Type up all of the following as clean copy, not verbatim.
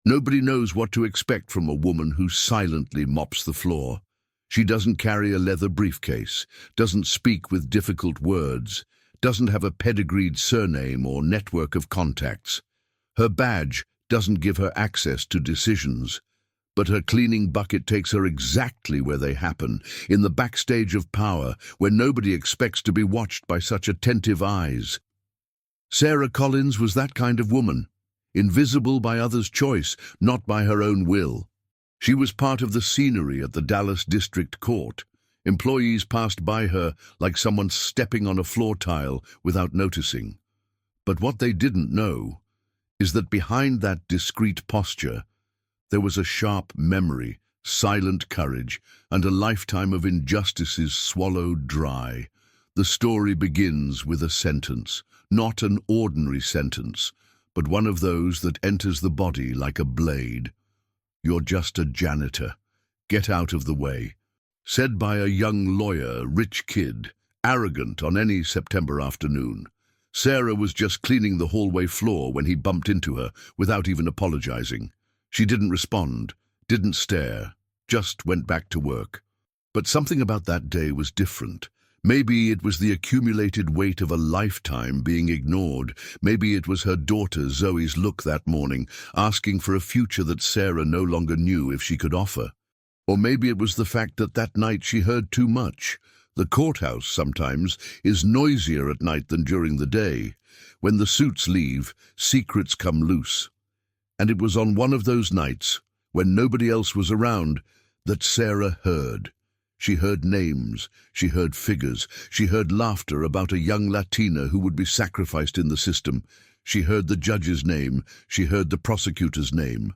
Nobody knows what to expect from a woman who silently mops the floor. She doesn't carry a leather briefcase, doesn't speak with difficult words, doesn't have a pedigreed surname or network of contacts. Her badge doesn't give her access to decisions, but her cleaning bucket takes her exactly where they happen, in the backstage of power, where nobody expects to be watched by such attentive eyes. Sarah Collins was that kind of woman, invisible by others' choice, not by her own will. She was part of the scenery at the Dallas District Court. Employees passed by her like someone stepping on a floor tile without noticing. But what they didn't know is that behind that discreet posture, there was a sharp memory, silent courage, and a lifetime of injustices swallowed dry. The story begins with a sentence, not an ordinary sentence, but one of those that enters the body like a blade. "You're just a janitor. Get out of the way," said by a young lawyer, rich kid, arrogant on any September afternoon. Sarah was just cleaning the hallway floor when he bumped into her without even apologizing. She didn't respond, didn't stare, just went back to work. But something about that day was different. Maybe it was the accumulated weight of a lifetime being ignored. Maybe it was her daughter Zoe's look that morning, asking for a future that Sarah no longer knew if she could offer. Or maybe it was the fact that that night she heard too much. The courthouse sometimes is noisier at night than during the day. When the suits leave, secrets come loose. And it was on one of those nights, when nobody else was around, that Sarah heard. She heard names, she heard figures, she heard laughter about a young Latina who would be sacrificed in the system. She heard the judge's name, she heard the prosecutor's name.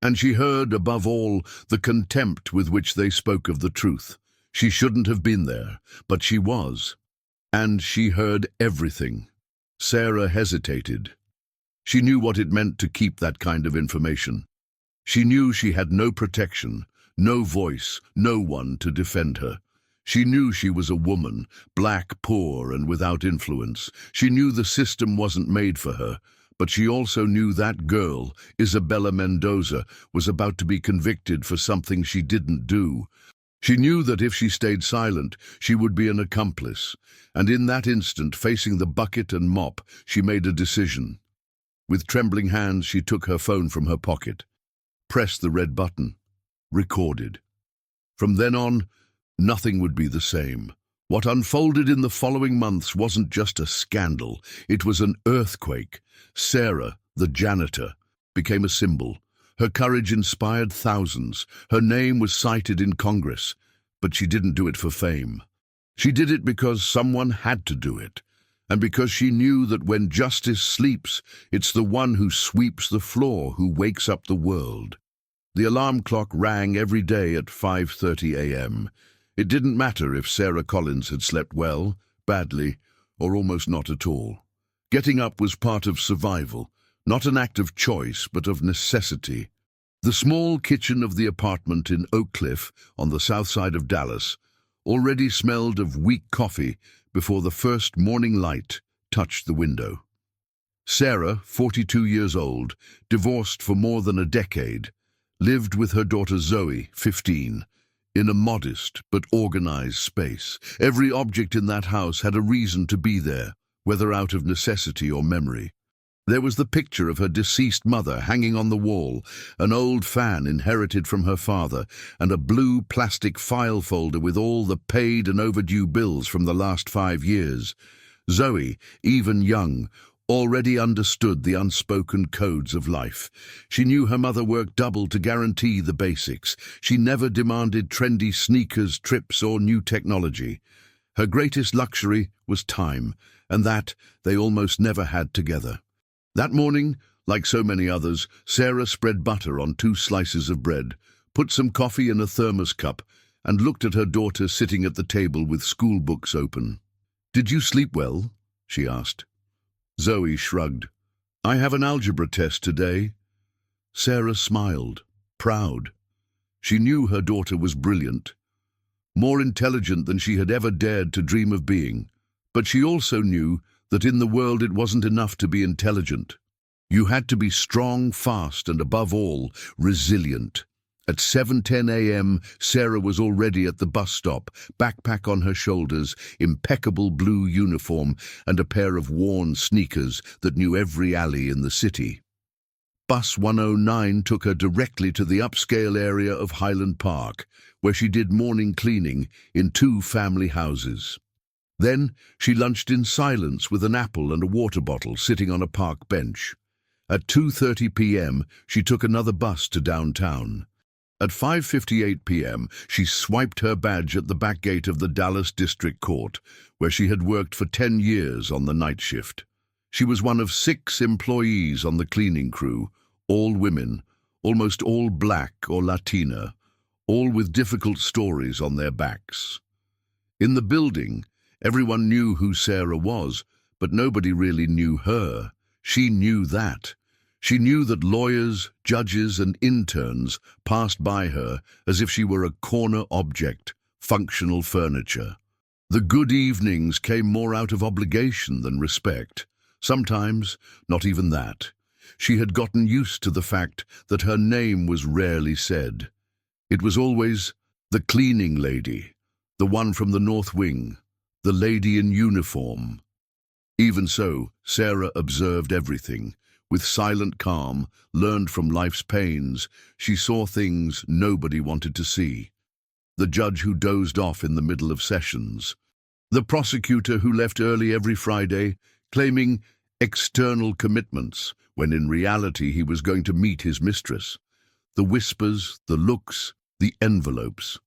And she heard, above all, the contempt with which they spoke of the truth. She shouldn't have been there, but she was. And she heard everything. Sarah hesitated. She knew what it meant to keep that kind of information. She knew she had no protection, no voice, no one to defend her. She knew she was a woman, black, poor, and without influence. She knew the system wasn't made for her, but she also knew that girl, Isabella Mendoza, was about to be convicted for something she didn't do. She knew that if she stayed silent, she would be an accomplice, and in that instant, facing the bucket and mop, she made a decision. With trembling hands, she took her phone from her pocket, pressed the red button, recorded. From then on, nothing would be the same. What unfolded in the following months wasn't just a scandal, it was an earthquake. Sarah, the janitor, became a symbol. Her courage inspired thousands. Her name was cited in Congress, but she didn't do it for fame. She did it because someone had to do it, and because she knew that when justice sleeps, it's the one who sweeps the floor who wakes up the world. The alarm clock rang every day at 5:30 a.m. It didn't matter if Sarah Collins had slept well, badly, or almost not at all. Getting up was part of survival, not an act of choice, but of necessity. The small kitchen of the apartment in Oak Cliff, on the south side of Dallas, already smelled of weak coffee before the first morning light touched the window. Sarah, 42 years old, divorced for more than a decade, lived with her daughter Zoe, 15, in a modest but organized space. Every object in that house had a reason to be there, whether out of necessity or memory. There was the picture of her deceased mother hanging on the wall, an old fan inherited from her father, and a blue plastic file folder with all the paid and overdue bills from the last 5 years. Zoe, even young, already understood the unspoken codes of life. She knew her mother worked double to guarantee the basics. She never demanded trendy sneakers, trips, or new technology. Her greatest luxury was time, and that they almost never had together. That morning, like so many others, Sarah spread butter on 2 slices of bread, put some coffee in a thermos cup, and looked at her daughter sitting at the table with school books open. "Did you sleep well?" she asked. Zoe shrugged. "I have an algebra test today." Sarah smiled, proud. She knew her daughter was brilliant, more intelligent than she had ever dared to dream of being. But she also knew that in the world it wasn't enough to be intelligent. You had to be strong, fast, and above all, resilient. At 7:10 a.m., Sarah was already at the bus stop, backpack on her shoulders, impeccable blue uniform, and a pair of worn sneakers that knew every alley in the city. Bus 109 took her directly to the upscale area of Highland Park, where she did morning cleaning in 2 family houses. Then she lunched in silence with an apple and a water bottle sitting on a park bench. At 2:30 p.m., she took another bus to downtown. At 5:58 p.m., she swiped her badge at the back gate of the Dallas District Court, where she had worked for 10 years on the night shift. She was one of 6 employees on the cleaning crew, all women, almost all black or Latina, all with difficult stories on their backs. In the building, everyone knew who Sarah was, but nobody really knew her. She knew that. She knew that lawyers, judges, and interns passed by her as if she were a corner object, functional furniture. The good evenings came more out of obligation than respect. Sometimes, not even that. She had gotten used to the fact that her name was rarely said. It was always the cleaning lady, the one from the North Wing, the lady in uniform. Even so, Sarah observed everything. With silent calm, learned from life's pains, she saw things nobody wanted to see. The judge who dozed off in the middle of sessions. The prosecutor who left early every Friday, claiming external commitments, when in reality he was going to meet his mistress. The whispers, the looks, the envelopes.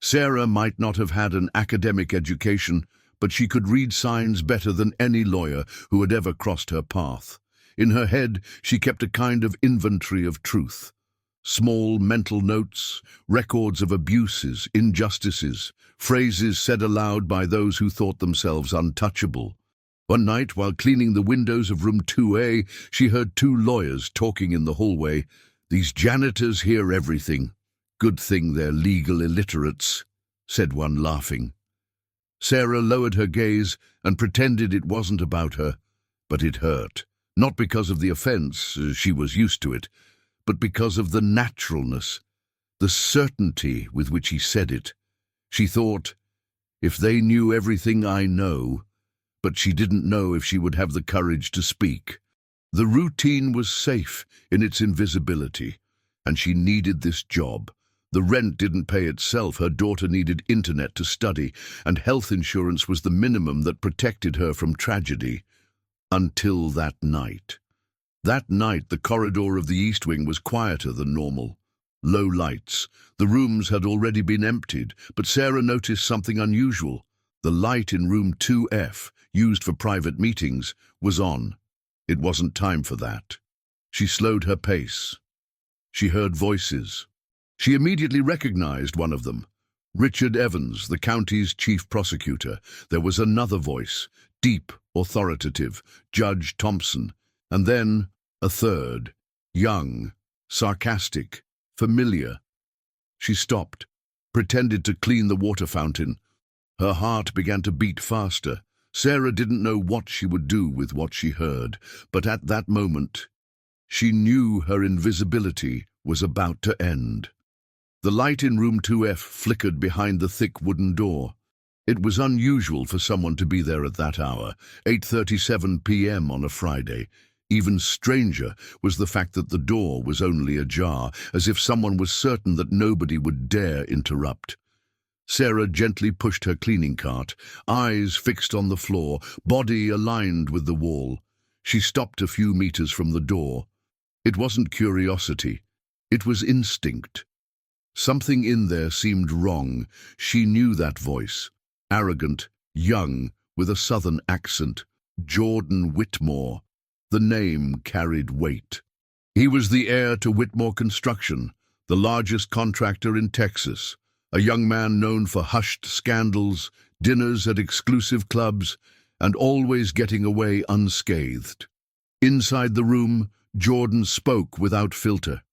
Sarah might not have had an academic education, but she could read signs better than any lawyer who had ever crossed her path. In her head, she kept a kind of inventory of truth. Small mental notes, records of abuses, injustices, phrases said aloud by those who thought themselves untouchable. One night, while cleaning the windows of room 2A, she heard 2 lawyers talking in the hallway. "These janitors hear everything. Good thing they're legal illiterates," said one, laughing. Sarah lowered her gaze and pretended it wasn't about her, but it hurt. Not because of the offense, she was used to it, but because of the naturalness, the certainty with which he said it. She thought, if they knew everything I know, but she didn't know if she would have the courage to speak. The routine was safe in its invisibility, and she needed this job. The rent didn't pay itself, her daughter needed internet to study, and health insurance was the minimum that protected her from tragedy. Until that night. That night, the corridor of the East Wing was quieter than normal. Low lights. The rooms had already been emptied, but Sarah noticed something unusual. The light in room 2F, used for private meetings, was on. It wasn't time for that. She slowed her pace. She heard voices. She immediately recognized one of them. Richard Evans, the county's chief prosecutor. There was another voice, deep, authoritative, Judge Thompson, and then a third, young, sarcastic, familiar. She stopped, pretended to clean the water fountain. Her heart began to beat faster. Sarah didn't know what she would do with what she heard, but at that moment, she knew her invisibility was about to end. The light in room 2F flickered behind the thick wooden door. It was unusual for someone to be there at that hour, 8:37 p.m. on a Friday. Even stranger was the fact that the door was only ajar, as if someone was certain that nobody would dare interrupt. Sarah gently pushed her cleaning cart, eyes fixed on the floor, body aligned with the wall. She stopped a few meters from the door. It wasn't curiosity. It was instinct. Something in there seemed wrong. She knew that voice. Arrogant, young, with a southern accent. Jordan Whitmore. The name carried weight. He was the heir to Whitmore Construction, the largest contractor in Texas. A young man known for hushed scandals, dinners at exclusive clubs, and always getting away unscathed. Inside the room, Jordan spoke without filter.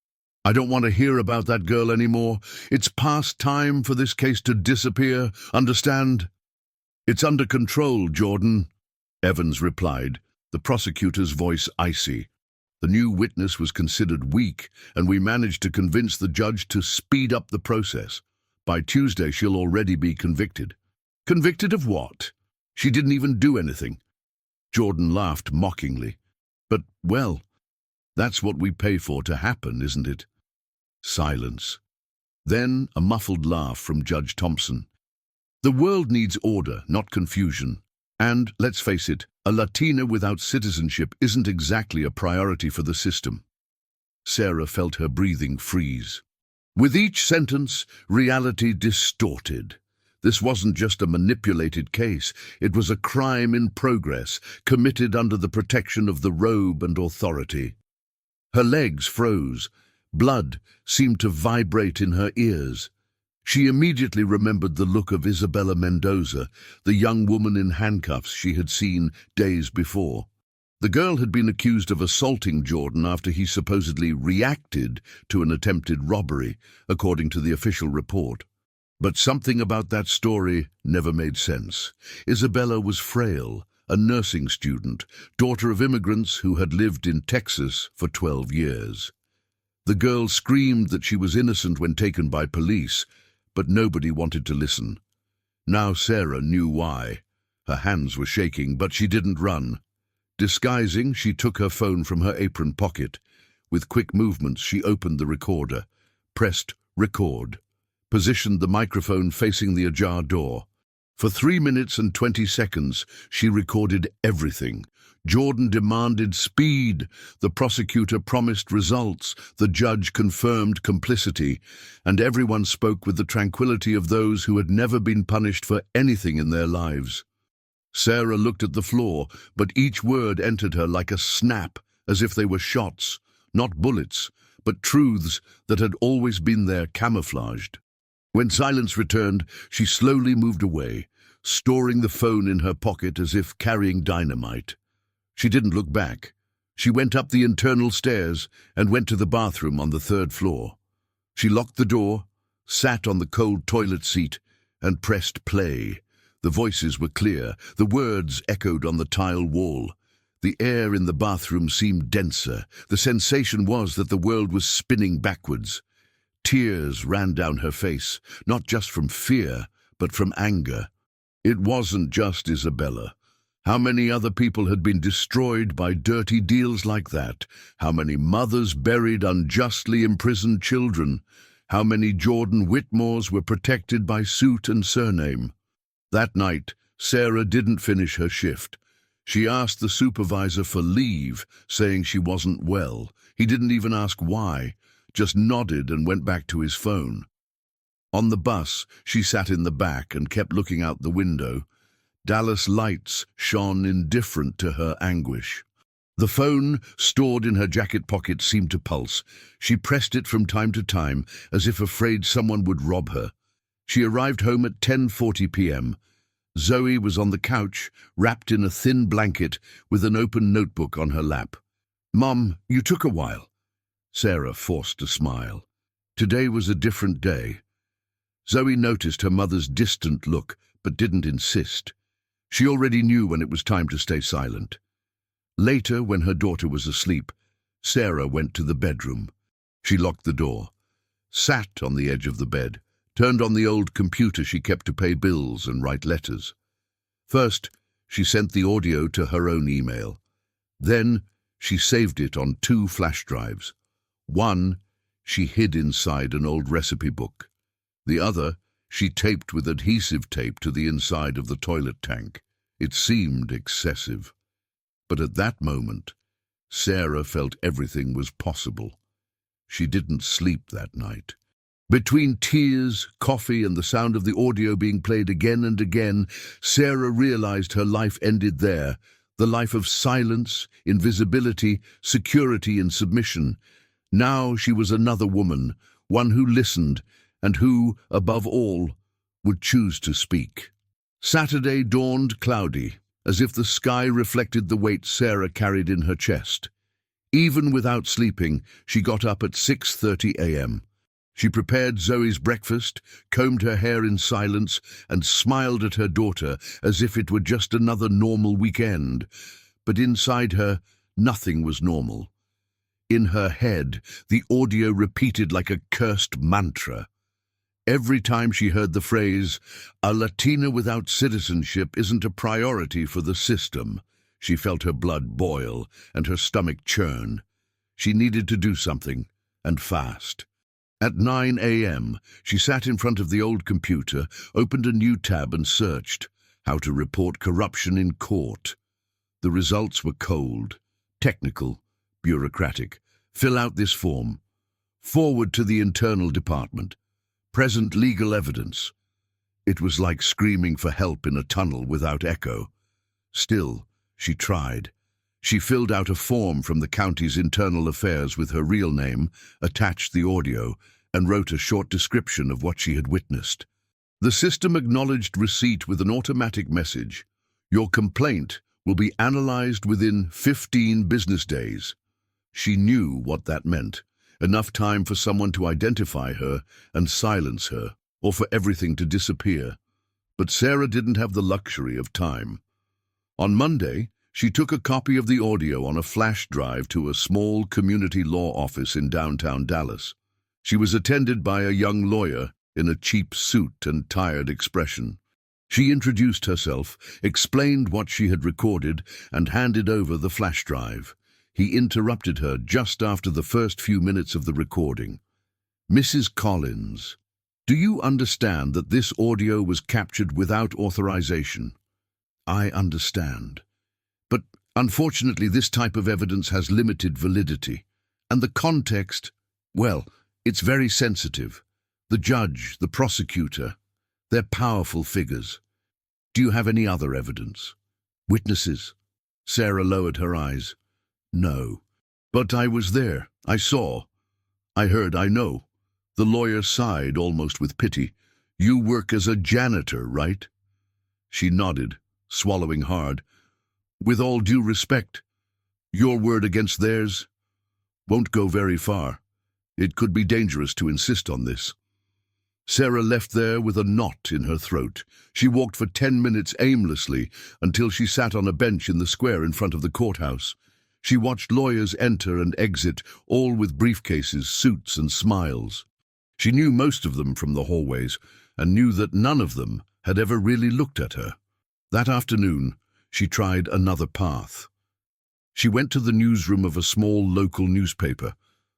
"I don't want to hear about that girl anymore. It's past time for this case to disappear, understand?" "It's under control, Jordan," Evans replied, the prosecutor's voice icy. The new witness was considered weak, and we managed to convince the judge to speed up the process. By Tuesday, she'll already be convicted. Convicted of what? She didn't even do anything. Jordan laughed mockingly. But, well, that's what we pay for to happen, isn't it? Silence. Then a muffled laugh from Judge Thompson. The world needs order, not confusion. And, let's face it, a Latina without citizenship isn't exactly a priority for the system. Sarah felt her breathing freeze. With each sentence, reality distorted. This wasn't just a manipulated case, it was a crime in progress, committed under the protection of the robe and authority. Her legs froze. Blood seemed to vibrate in her ears. She immediately remembered the look of Isabella Mendoza, the young woman in handcuffs she had seen days before. The girl had been accused of assaulting Jordan after he supposedly reacted to an attempted robbery, according to the official report. But something about that story never made sense. Isabella was frail, a nursing student, daughter of immigrants who had lived in Texas for 12 years. The girl screamed that she was innocent when taken by police, but nobody wanted to listen. Now Sarah knew why. Her hands were shaking, but she didn't run. Disguising, she took her phone from her apron pocket. With quick movements, she opened the recorder, pressed record, positioned the microphone facing the ajar door. For 3 minutes and 20 seconds, she recorded everything. Jordan demanded speed, the prosecutor promised results, the judge confirmed complicity, and everyone spoke with the tranquility of those who had never been punished for anything in their lives. Sarah looked at the floor, but each word entered her like a snap, as if they were shots, not bullets, but truths that had always been there camouflaged. When silence returned, she slowly moved away, storing the phone in her pocket as if carrying dynamite. She didn't look back. She went up the internal stairs and went to the bathroom on the 3rd floor. She locked the door, sat on the cold toilet seat, and pressed play. The voices were clear, the words echoed on the tile wall. The air in the bathroom seemed denser. The sensation was that the world was spinning backwards. Tears ran down her face, not just from fear, but from anger. It wasn't just Isabella. How many other people had been destroyed by dirty deals like that? How many mothers buried unjustly imprisoned children? How many Jordan Whitmores were protected by suit and surname? That night, Sarah didn't finish her shift. She asked the supervisor for leave, saying she wasn't well. He didn't even ask why, just nodded and went back to his phone. On the bus, she sat in the back and kept looking out the window. Dallas lights shone indifferent to her anguish. The phone, stored in her jacket pocket, seemed to pulse. She pressed it from time to time, as if afraid someone would rob her. She arrived home at 10:40 p.m. Zoe was on the couch, wrapped in a thin blanket, with an open notebook on her lap. "Mom, you took a while." Sarah forced a smile. Today was a different day. Zoe noticed her mother's distant look, but didn't insist. She already knew when it was time to stay silent. Later, when her daughter was asleep, Sarah went to the bedroom. She locked the door, sat on the edge of the bed, turned on the old computer she kept to pay bills and write letters. First, she sent the audio to her own email. Then, she saved it on 2 flash drives. One, she hid inside an old recipe book. The other, she taped with adhesive tape to the inside of the toilet tank. It seemed excessive. But at that moment, Sarah felt everything was possible. She didn't sleep that night. Between tears, coffee, and the sound of the audio being played again and again, Sarah realized her life ended there, the life of silence, invisibility, security, and submission. Now she was another woman, one who listened, and who, above all, would choose to speak. Saturday dawned cloudy, as if the sky reflected the weight Sarah carried in her chest. Even without sleeping, she got up at 6:30 a.m. She prepared Zoe's breakfast, combed her hair in silence, and smiled at her daughter as if it were just another normal weekend. But inside her, nothing was normal. In her head, the audio repeated like a cursed mantra. Every time she heard the phrase, "A Latina without citizenship isn't a priority for the system," she felt her blood boil and her stomach churn. She needed to do something, and fast. At 9 a.m., she sat in front of the old computer, opened a new tab and searched how to report corruption in court. The results were cold, technical, bureaucratic. Fill out this form. Forward to the internal department. Present legal evidence. It was like screaming for help in a tunnel without echo. Still, she tried. She filled out a form from the county's internal affairs with her real name, attached the audio, and wrote a short description of what she had witnessed. The system acknowledged receipt with an automatic message. Your complaint will be analyzed within 15 business days. She knew what that meant. Enough time for someone to identify her and silence her, or for everything to disappear. But Sarah didn't have the luxury of time. On Monday, she took a copy of the audio on a flash drive to a small community law office in downtown Dallas. She was attended by a young lawyer in a cheap suit and tired expression. She introduced herself, explained what she had recorded, and handed over the flash drive. He interrupted her just after the first few minutes of the recording. "Mrs. Collins, do you understand that this audio was captured without authorization?" "I understand. But unfortunately, this type of evidence has limited validity. And the context, well, it's very sensitive. The judge, the prosecutor, they're powerful figures. Do you have any other evidence? Witnesses?" Sarah lowered her eyes. "No. But I was there. I saw. I heard, I know." The lawyer sighed, almost with pity. "You work as a janitor, right?" She nodded, swallowing hard. "With all due respect, your word against theirs won't go very far. It could be dangerous to insist on this." Sarah left there with a knot in her throat. She walked for 10 minutes aimlessly until she sat on a bench in the square in front of the courthouse. She watched lawyers enter and exit, all with briefcases, suits, and smiles. She knew most of them from the hallways, and knew that none of them had ever really looked at her. That afternoon, she tried another path. She went to the newsroom of a small local newspaper,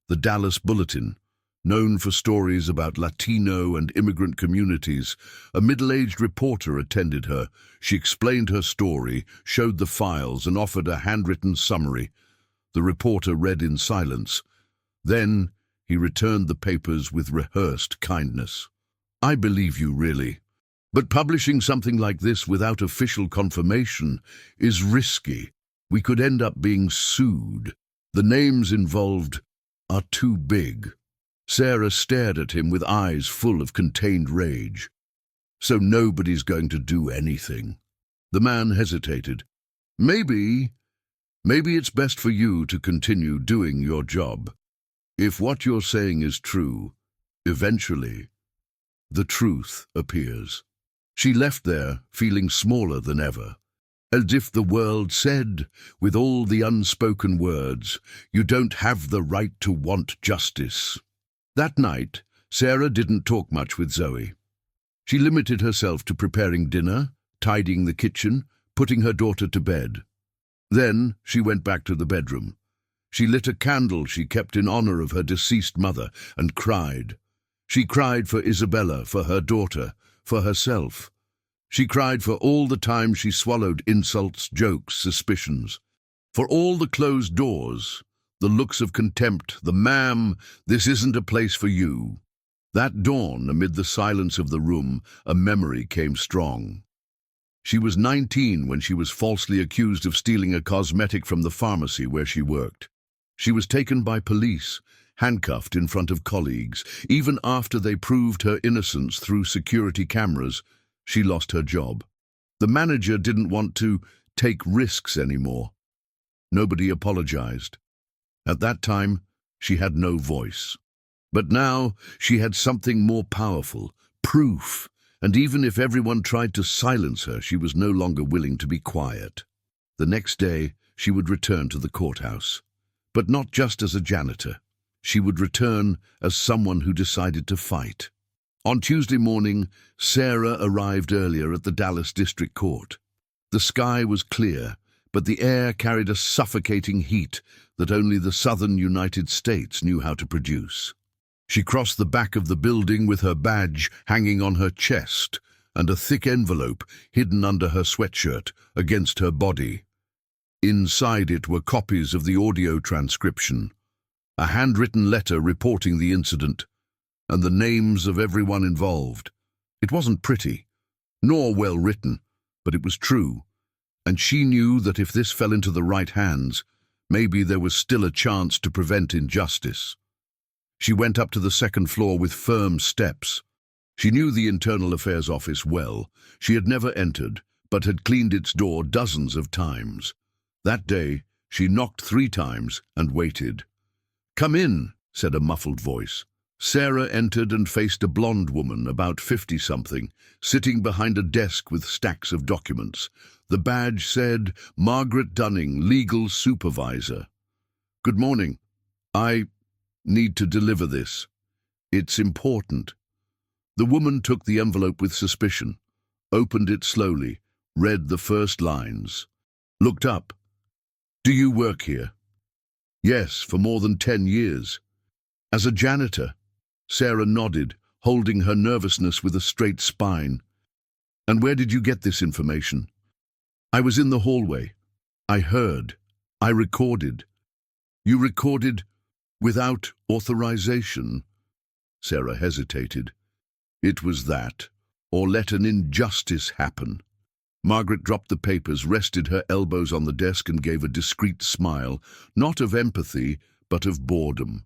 the Dallas Bulletin, known for stories about Latino and immigrant communities. A middle-aged reporter attended her. She explained her story, showed the files, and offered a handwritten summary. The reporter read in silence. Then he returned the papers with rehearsed kindness. "I believe you, really. But publishing something like this without official confirmation is risky. We could end up being sued. The names involved are too big." Sarah stared at him with eyes full of contained rage. "So nobody's going to do anything?" The man hesitated. Maybe it's best for you to continue doing your job. If what you're saying is true, eventually, the truth appears." She left there, feeling smaller than ever, as if the world said, with all the unspoken words, "You don't have the right to want justice." That night, Sarah didn't talk much with Zoe. She limited herself to preparing dinner, tidying the kitchen, putting her daughter to bed. Then she went back to the bedroom. She lit a candle she kept in honor of her deceased mother and cried. She cried for Isabella, for her daughter, for herself. She cried for all the time she swallowed insults, jokes, suspicions. For all the closed doors, the looks of contempt, the "Ma'am, this isn't a place for you." That dawn, amid the silence of the room, a memory came strong. She was 19 when she was falsely accused of stealing a cosmetic from the pharmacy where she worked. She was taken by police, handcuffed in front of colleagues. Even after they proved her innocence through security cameras, she lost her job. The manager didn't want to take risks anymore. Nobody apologized. At that time, she had no voice. But now she had something more powerful, proof, and even if everyone tried to silence her, she was no longer willing to be quiet. The next day, she would return to the courthouse. but not just as a janitor. She would return as someone who decided to fight. On Tuesday morning, Sarah arrived earlier at the Dallas District Court. The sky was clear, but the air carried a suffocating heat that only the southern United States knew how to produce. She crossed the back of the building with her badge hanging on her chest and a thick envelope hidden under her sweatshirt against her body. Inside it were copies of the audio transcription, a handwritten letter reporting the incident, and the names of everyone involved. It wasn't pretty, nor well written, but it was true, and she knew that if this fell into the right hands, maybe there was still a chance to prevent injustice. She went up to the second floor with firm steps. She knew the Internal Affairs office well. She had never entered, but had cleaned its door dozens of times. That day, she knocked 3 times and waited. "Come in," said a muffled voice. Sarah entered and faced a blonde woman, about 50-something, sitting behind a desk with stacks of documents. The badge said, "Margaret Dunning, Legal Supervisor." "Good morning. I need to deliver this. It's important." The woman took the envelope with suspicion, opened it slowly, read the first lines, looked up. "Do you work here?" "Yes, for more than 10 years. As a janitor." Sarah nodded, holding her nervousness with a straight spine. "And where did you get this information?" "I was in the hallway. I heard. I recorded." "You recorded without authorization?" Sarah hesitated. "It was that, or let an injustice happen." Margaret dropped the papers, rested her elbows on the desk and gave a discreet smile, not of empathy, but of boredom.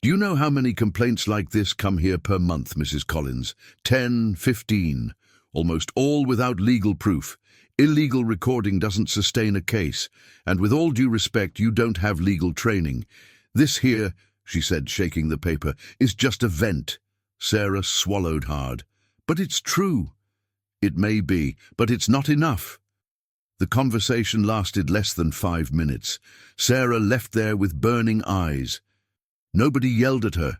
"Do you know how many complaints like this come here per month, Mrs. Collins? 10, 15, almost all without legal proof. Illegal recording doesn't sustain a case, and with all due respect, you don't have legal training. This here," she said, shaking the paper, "is just a vent." Sarah swallowed hard. "But it's true." "It may be, but it's not enough." The conversation lasted less than 5 minutes. Sarah left there with burning eyes. Nobody yelled at her.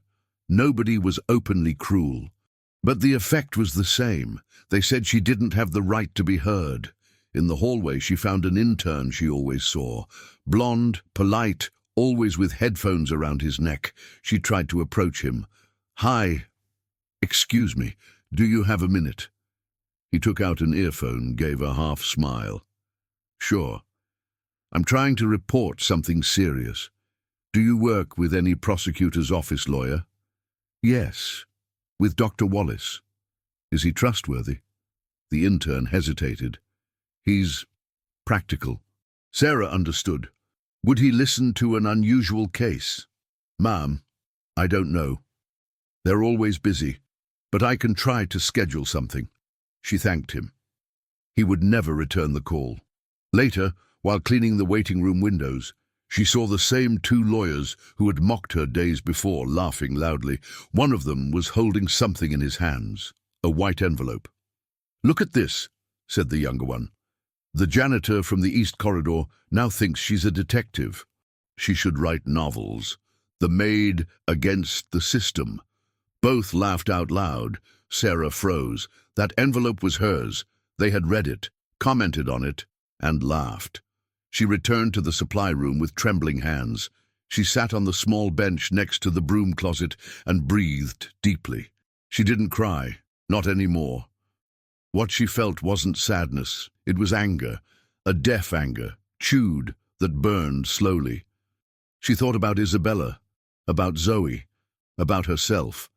Nobody was openly cruel. But the effect was the same. They said she didn't have the right to be heard. In the hallway she found an intern she always saw. Blonde, polite, always with headphones around his neck. She tried to approach him. "Hi. Excuse me, do you have a minute?" He took out an earphone, gave a half smile. "Sure. I'm trying to report something serious. Do you work with any prosecutor's office lawyer?" "Yes, with Dr. Wallace." "Is he trustworthy?" The intern hesitated. "He's practical." Sarah understood. "Would he listen to an unusual case?" "Ma'am, I don't know. They're always busy, but I can try to schedule something." She thanked him. He would never return the call. Later, while cleaning the waiting room windows, she saw the same 2 lawyers who had mocked her days before, laughing loudly. One of them was holding something in his hands, a white envelope. "Look at this," said the younger one. "The janitor from the East Corridor now thinks she's a detective. She should write novels. The Maid against the system." Both laughed out loud. Sarah froze. That envelope was hers. They had read it, commented on it, and laughed. She returned to the supply room with trembling hands. She sat on the small bench next to the broom closet and breathed deeply. She didn't cry, not anymore. What she felt wasn't sadness, it was anger, a deaf anger, chewed, that burned slowly. She thought about Isabella, about Zoe, about herself.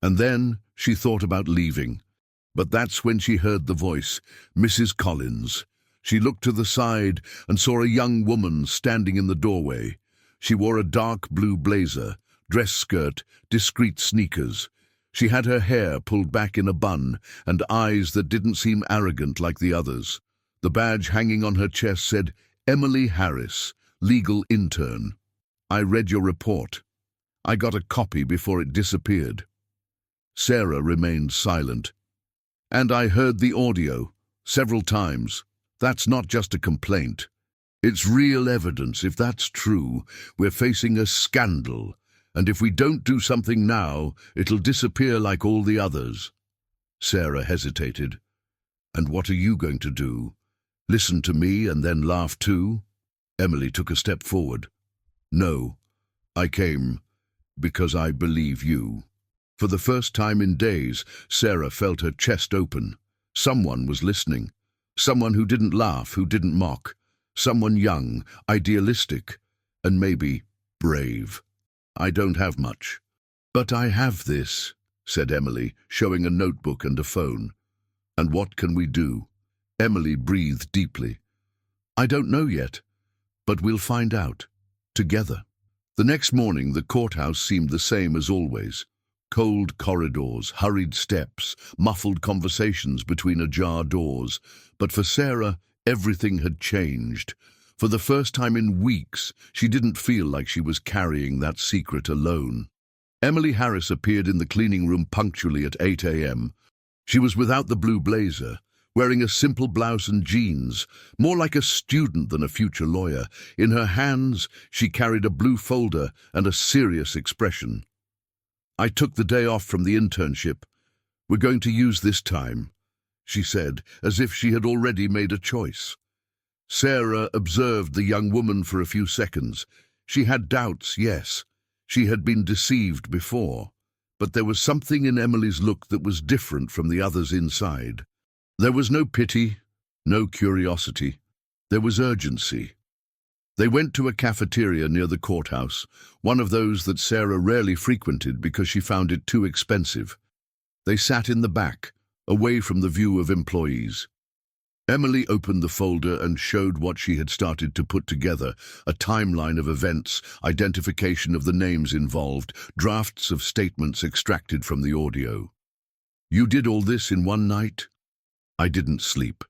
And then she thought about leaving. But that's when she heard the voice, Mrs. Collins. She looked to the side and saw a young woman standing in the doorway. She wore a dark blue blazer, dress skirt, discreet sneakers. She had her hair pulled back in a bun and eyes that didn't seem arrogant like the others. The badge hanging on her chest said, "Emily Harris, legal intern. I read your report. I got a copy before it disappeared." Sarah remained silent. "And I heard the audio, several times. That's not just a complaint. It's real evidence. If that's true, we're facing a scandal. And if we don't do something now, it'll disappear like all the others. Sarah hesitated. And what are you going to do? Listen to me and then laugh too? Emily took a step forward. No, I came because I believe you. For the first time in days, Sarah felt her chest open. Someone was listening. Someone who didn't laugh, who didn't mock. Someone young, idealistic, and maybe brave. I don't have much. But I have this, said Emily, showing a notebook and a phone. And what can we do? Emily breathed deeply. I don't know yet, but we'll find out. Together. The next morning, the courthouse seemed the same as always. Cold corridors, hurried steps, muffled conversations between ajar doors. But for Sarah, everything had changed. For the first time in weeks, she didn't feel like she was carrying that secret alone. Emily Harris appeared in the cleaning room punctually at 8 a.m. She was without the blue blazer, wearing a simple blouse and jeans, more like a student than a future lawyer. In her hands, she carried a blue folder and a serious expression. I took the day off from the internship. We're going to use this time, she said, as if she had already made a choice. Sarah observed the young woman for a few seconds. She had doubts, yes. She had been deceived before. But there was something in Emily's look that was different from the others inside. There was no pity, no curiosity. There was urgency. They went to a cafeteria near the courthouse, one of those that Sarah rarely frequented because she found it too expensive. They sat in the back, away from the view of employees. Emily opened the folder and showed what she had started to put together, a timeline of events, identification of the names involved, drafts of statements extracted from the audio. You did all this in one night? I didn't sleep.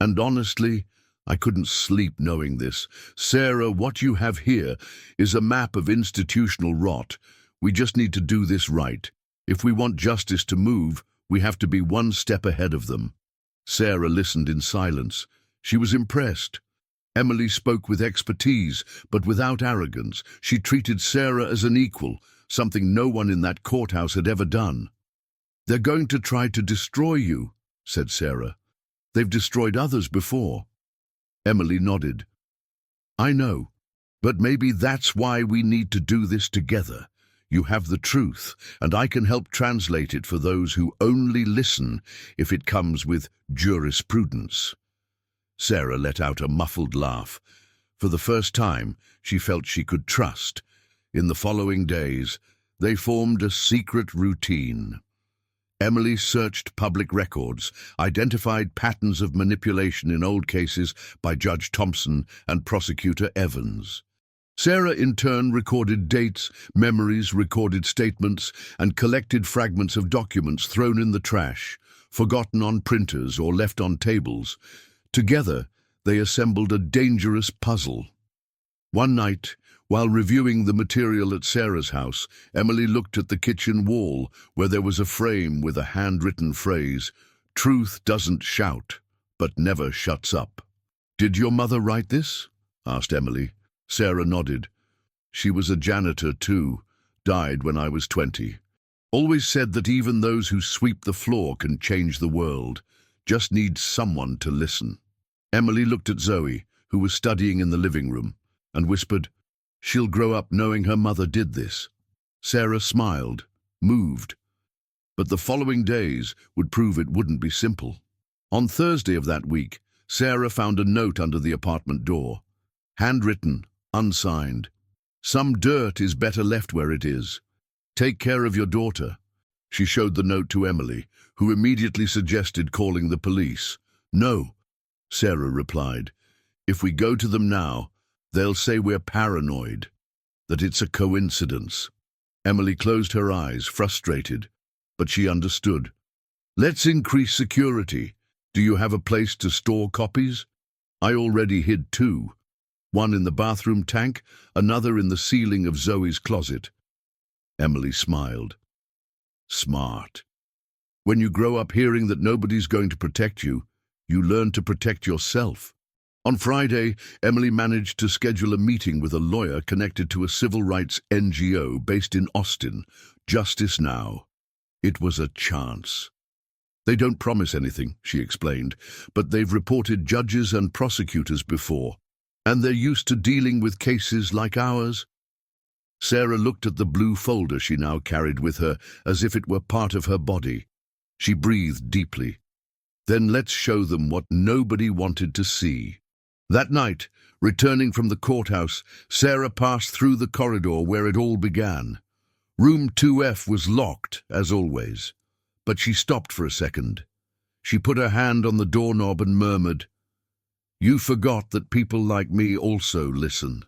And honestly, I couldn't sleep knowing this. Sarah, what you have here is a map of institutional rot. We just need to do this right. If we want justice to move, we have to be one step ahead of them. Sarah listened in silence. She was impressed. Emily spoke with expertise, but without arrogance. She treated Sarah as an equal, something no one in that courthouse had ever done. They're going to try to destroy you, said Sarah. They've destroyed others before. Emily nodded. I know, but maybe that's why we need to do this together. You have the truth, and I can help translate it for those who only listen if it comes with jurisprudence. Sarah let out a muffled laugh. For the first time, she felt she could trust. In the following days, they formed a secret routine. Emily searched public records, identified patterns of manipulation in old cases by Judge Thompson and Prosecutor Evans. Sarah, in turn, recorded dates, memories, recorded statements, and collected fragments of documents thrown in the trash, forgotten on printers or left on tables. Together, they assembled a dangerous puzzle. One night, while reviewing the material at Sarah's house, Emily looked at the kitchen wall where there was a frame with a handwritten phrase, "Truth doesn't shout, but never shuts up." "Did your mother write this?" asked Emily. Sarah nodded. "She was a janitor too, died when I was 20. Always said that even those who sweep the floor can change the world, just need someone to listen." Emily looked at Zoe, who was studying in the living room, and whispered, "She'll grow up knowing her mother did this." Sarah smiled, moved. But the following days would prove it wouldn't be simple. On Thursday of that week, Sarah found a note under the apartment door. Handwritten, unsigned. "Some dirt is better left where it is. Take care of your daughter." She showed the note to Emily, who immediately suggested calling the police. "No," Sarah replied. "If we go to them now, they'll say we're paranoid, that it's a coincidence." Emily closed her eyes, frustrated, but she understood. "Let's increase security. Do you have a place to store copies?" "I already hid 2. One in the bathroom tank, another in the ceiling of Zoe's closet." Emily smiled. "Smart. When you grow up hearing that nobody's going to protect you, you learn to protect yourself." On Friday, Emily managed to schedule a meeting with a lawyer connected to a civil rights NGO based in Austin, Justice Now. It was a chance. They don't promise anything, she explained, but they've reported judges and prosecutors before, and they're used to dealing with cases like ours. Sarah looked at the blue folder she now carried with her as if it were part of her body. She breathed deeply. Then let's show them what nobody wanted to see. That night, returning from the courthouse, Sarah passed through the corridor where it all began. Room 2F was locked, as always, but she stopped for a second. She put her hand on the doorknob and murmured, "You forgot that people like me also listen."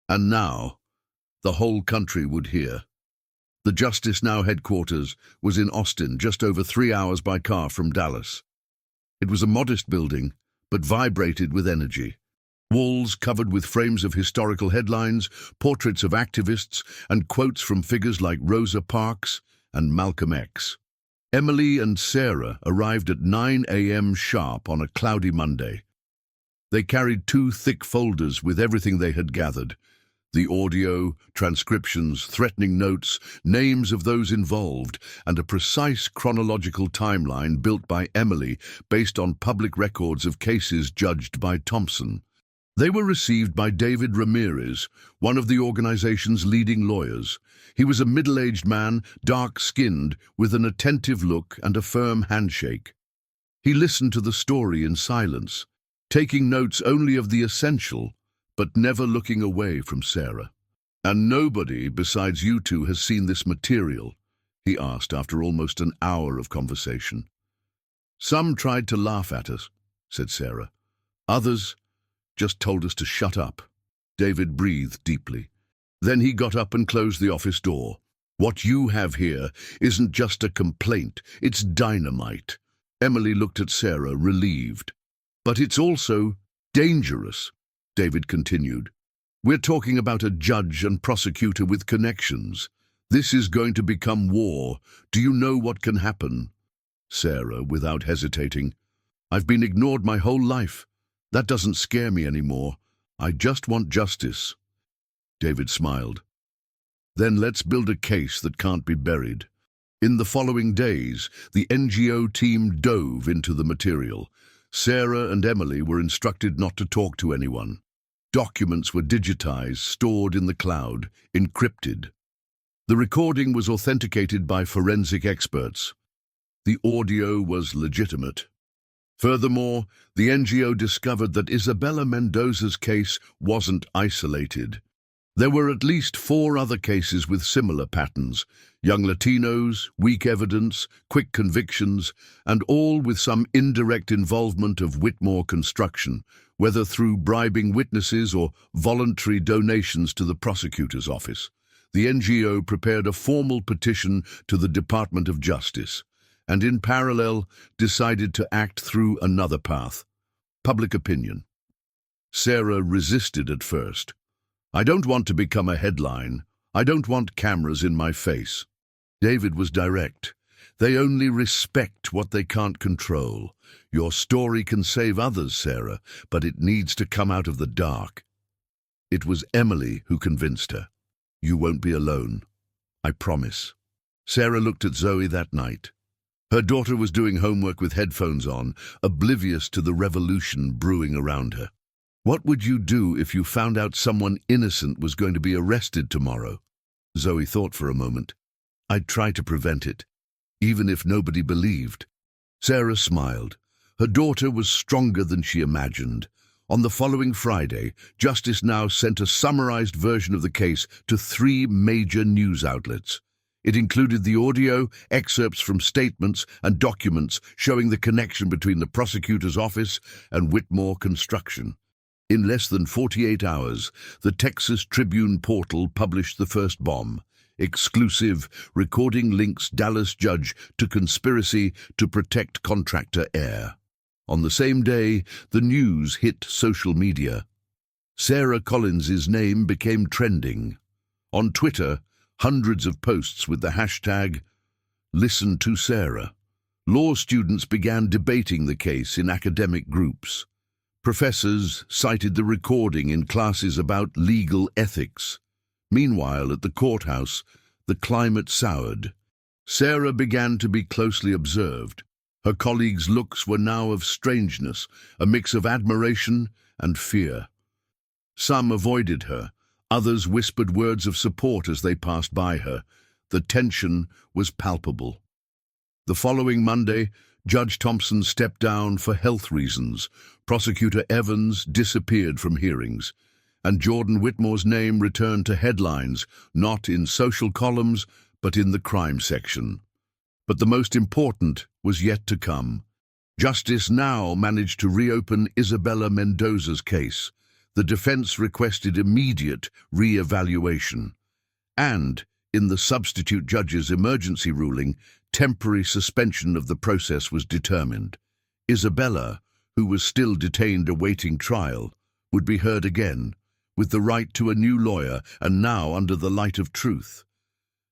And now, the whole country would hear. The Justice Now headquarters was in Austin, just over 3 hours by car from Dallas. It was a modest building, but vibrated with energy. Walls covered with frames of historical headlines, portraits of activists, and quotes from figures like Rosa Parks and Malcolm X. Emily and Sarah arrived at 9 a.m. sharp on a cloudy Monday. They carried 2 thick folders with everything they had gathered: the audio, transcriptions, threatening notes, names of those involved, and a precise chronological timeline built by Emily based on public records of cases judged by Thompson. They were received by David Ramirez, one of the organization's leading lawyers. He was a middle-aged man, dark-skinned, with an attentive look and a firm handshake. He listened to the story in silence, taking notes only of the essential, but never looking away from Sarah. "And nobody besides you two has seen this material?" he asked after almost an hour of conversation. "Some tried to laugh at us," said Sarah. "Others just told us to shut up." David breathed deeply. Then he got up and closed the office door. "What you have here isn't just a complaint, it's dynamite." Emily looked at Sarah, relieved. "But it's also dangerous," David continued. "We're talking about a judge and prosecutor with connections. This is going to become war. Do you know what can happen?" Sarah, without hesitating, "I've been ignored my whole life. That doesn't scare me anymore. I just want justice." David smiled. "Then let's build a case that can't be buried." In the following days, the NGO team dove into the material. Sarah and Emily were instructed not to talk to anyone. Documents were digitized, stored in the cloud, encrypted. The recording was authenticated by forensic experts. The audio was legitimate. Furthermore, the NGO discovered that Isabella Mendoza's case wasn't isolated. There were at least 4 other cases with similar patterns: young Latinos, weak evidence, quick convictions, and all with some indirect involvement of Whitmore construction, whether through bribing witnesses or voluntary donations to the prosecutor's office. The NGO prepared a formal petition to the Department of Justice, and in parallel decided to act through another path: public opinion. Sarah resisted at first. "I don't want to become a headline. I don't want cameras in my face." David was direct. "They only respect what they can't control. Your story can save others, Sarah, but it needs to come out of the dark." It was Emily who convinced her. "You won't be alone. I promise." Sarah looked at Zoe that night. Her daughter was doing homework with headphones on, oblivious to the revolution brewing around her. "What would you do if you found out someone innocent was going to be arrested tomorrow?" Zoe thought for a moment. "I'd try to prevent it, even if nobody believed." Sarah smiled. Her daughter was stronger than she imagined. On the following Friday, Justice Now sent a summarized version of the case to 3 major news outlets. It included the audio, excerpts from statements, and documents showing the connection between the prosecutor's office and Whitmore construction. In less than 48 hours, the Texas Tribune portal published the first bomb. Exclusive, recording links Dallas judge to conspiracy to protect contractor heir. On the same day, the news hit social media. Sarah Collins's name became trending. On Twitter, hundreds of posts with the hashtag "Listen to Sarah." Law students began debating the case in academic groups. Professors cited the recording in classes about legal ethics. Meanwhile, at the courthouse, the climate soured. Sarah began to be closely observed. Her colleagues' looks were now of strangeness, a mix of admiration and fear. Some avoided her, others whispered words of support as they passed by her. The tension was palpable. The following Monday, Judge Thompson stepped down for health reasons. Prosecutor Evans disappeared from hearings, and Jordan Whitmore's name returned to headlines, not in social columns, but in the crime section. But the most important was yet to come. Justice now managed to reopen Isabella Mendoza's case. The defense requested immediate re-evaluation. And, in the substitute judge's emergency ruling, temporary suspension of the process was determined. Isabella, who was still detained awaiting trial, would be heard again, with the right to a new lawyer and now under the light of truth.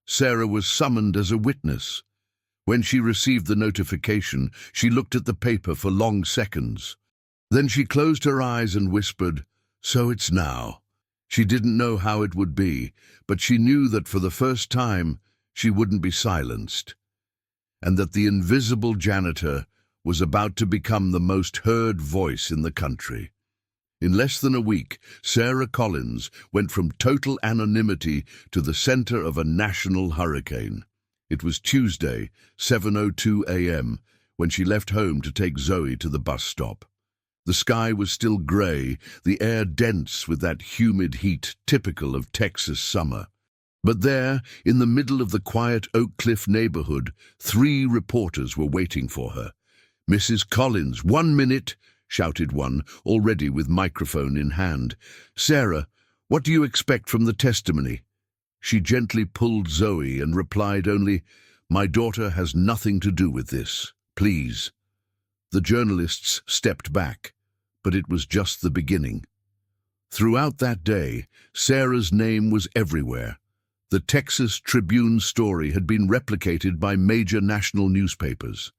Sarah was summoned as a witness. When she received the notification, she looked at the paper for long seconds. Then she closed her eyes and whispered, "So it's now." She didn't know how it would be, but she knew that for the first time she wouldn't be silenced, and that the invisible janitor was about to become the most heard voice in the country. In less than a week, Sarah Collins went from total anonymity to the center of a national hurricane. It was Tuesday, 7:02 a.m., when she left home to take Zoe to the bus stop. The sky was still grey, the air dense with that humid heat typical of Texas summer. But there, in the middle of the quiet Oak Cliff neighborhood, 3 reporters were waiting for her. "Mrs. Collins, 1 minute," shouted one, already with microphone in hand. "Sarah, what do you expect from the testimony?" She gently pulled Zoe and replied only, "My daughter has nothing to do with this. Please." The journalists stepped back, but it was just the beginning. Throughout that day, Sarah's name was everywhere. The Texas Tribune story had been replicated by major national newspapers.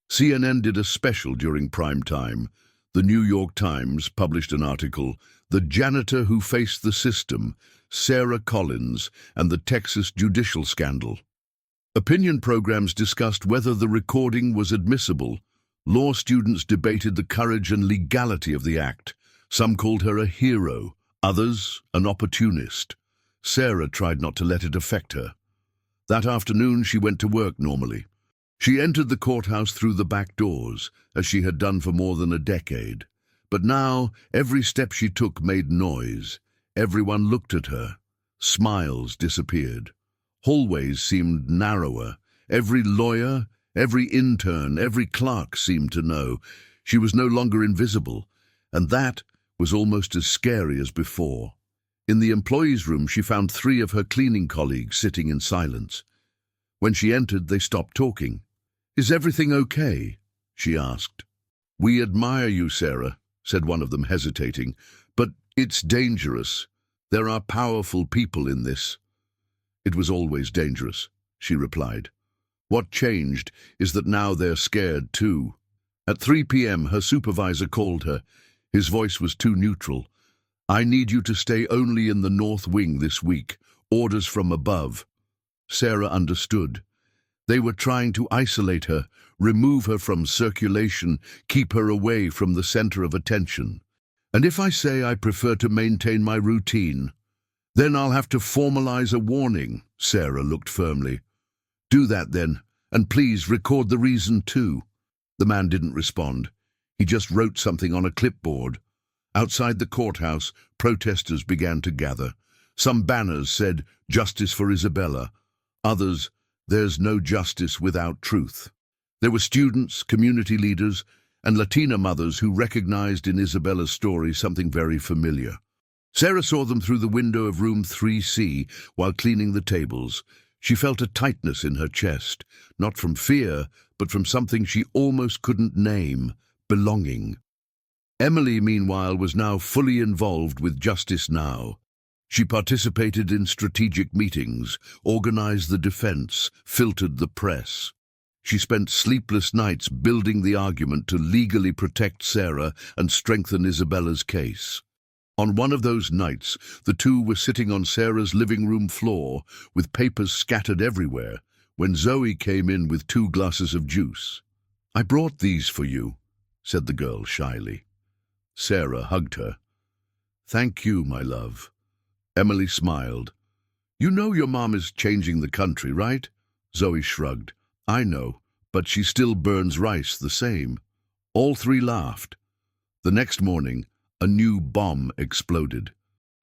CNN did a special during prime time. The New York Times published an article, "The Janitor Who Faced the System, Sarah Collins and the Texas Judicial Scandal." Opinion programs discussed whether the recording was admissible. Law students debated the courage and legality of the act. Some called her a hero, others an opportunist. Sarah tried not to let it affect her. That afternoon she went to work normally. She entered the courthouse through the back doors, as she had done for more than a decade. But now every step she took made noise. Everyone looked at her. Smiles disappeared. Hallways seemed narrower. Every lawyer, every intern, every clerk seemed to know. She was no longer invisible, and that was almost as scary as before. In the employees' room, she found 3 of her cleaning colleagues sitting in silence. When she entered, they stopped talking. "Is everything okay?" she asked. "We admire you, Sarah," said one of them, hesitating, "but it's dangerous. There are powerful people in this." "It was always dangerous," she replied. "What changed is that now they're scared too." At 3 p.m., her supervisor called her. His voice was too neutral. "I need you to stay only in the North Wing this week. Orders from above." Sarah understood. They were trying to isolate her, remove her from circulation, keep her away from the center of attention. "And if I say I prefer to maintain my routine, then I'll have to formalize a warning," Sarah looked firmly. "Do that then, and please record the reason too." The man didn't respond. He just wrote something on a clipboard. Outside the courthouse, protesters began to gather. Some banners said, "Justice for Isabella." Others, "There's no justice without truth." There were students, community leaders, and Latina mothers who recognized in Isabella's story something very familiar. Sarah saw them through the window of room 3C while cleaning the tables. She felt a tightness in her chest, not from fear, but from something she almost couldn't name: belonging. Emily, meanwhile, was now fully involved with Justice Now. She participated in strategic meetings, organized the defense, filtered the press. She spent sleepless nights building the argument to legally protect Sarah and strengthen Isabella's case. On one of those nights, the two were sitting on Sarah's living room floor with papers scattered everywhere when Zoe came in with 2 glasses of juice. "I brought these for you," said the girl shyly. Sarah hugged her. "Thank you, my love." Emily smiled. "You know your mom is changing the country, right?" Zoe shrugged. "I know, but she still burns rice the same." All 3 laughed. The next morning, a new bomb exploded.